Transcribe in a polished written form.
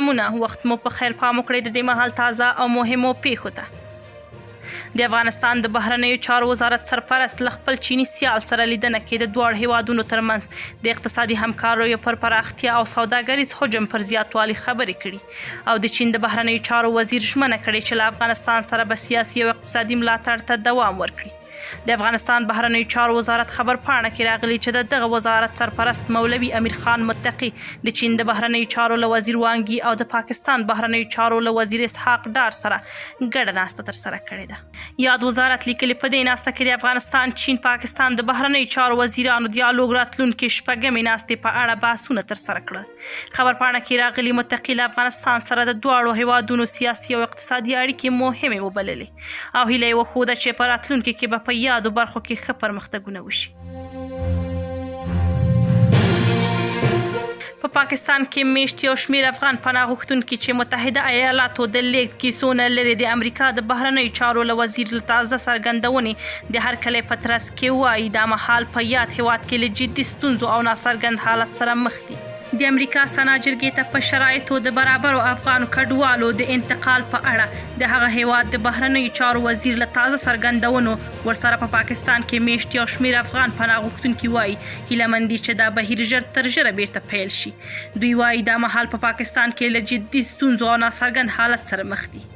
سلامونه. وخت مو په خیر پام وکړئ د دې مهال تازه او مهمو پیښو ته. د افغانستان د بهرنیو چارو وزارت سرپرست له خپل چیني سیال سره لیدنه کې د دواړو هیوادونو ترمنځ د اقتصادي همکاریو پر پراختیا او سوداګریز حجم پر زیاتوالي خبرې کړي او د چین د بهرنیو چارو وزیر ژمنه کړې چې له افغانستان سره به سیاسي او اقتصادي ملاتړ ته دوام ورکړي. د افغانستان بهرنیو چارو وزارت خبرپاڼه کې راغلي چې دغه وزارت سرپرست مولوي امیر خان متقي د چین د بهرنیو چارو له وزیر وانګي او د پاکستان بهرنیو چارو له وزیر اسحاق ډار سره ګډه ناسته ترسره کړې ده. یاد وزارت لیکلي په دې ناسته کې د افغانستان، چین، پاکستان د بهرنیو چارو وزیرانو دیالوګ راتلونکي شپږمې ناستې په اړه بحثونه ترسره کړل. خبرپاڼه کې راغلي متقي له افغانستان سره د دواړو هیوادونو سیاسي او اقتصادي اړیکې مهمې وبللې او هیله یې وښوده چې په راتلونکي کې به په یادو برخو کې ښه پرمختګونه وشي. په پاکستان کې میشت یو شمېر افغان پناه غوښتونکي چې متحده ایالاتو د لیږد کیسو نه لرې د امریکا د بهرنیو چارو له وزیر له تازه څرګندونې د هرکلی په ترڅ کې وایي دا مهال په یاد هیواد کې له جدي ستونزو او ناڅرګند حالت سره مخ دي. د امریکا سنا جرګې ته په شرایطو د برابرو افغانو کډوالو د انتقال په اړه د هغه هیواد د بهرنیو چارو وزیر له تازه څرګندونو ورسره په پاکستان کې میشت یو شمېر افغان پناه غوښتونکي وایي هیله مند دي چې دا بهیر ژر تر ژره بیرته پیل شي. دوی وایي دا مهال په پاکستان کې له جدي ستونزو او ناڅرګند حالت سره مخ دي.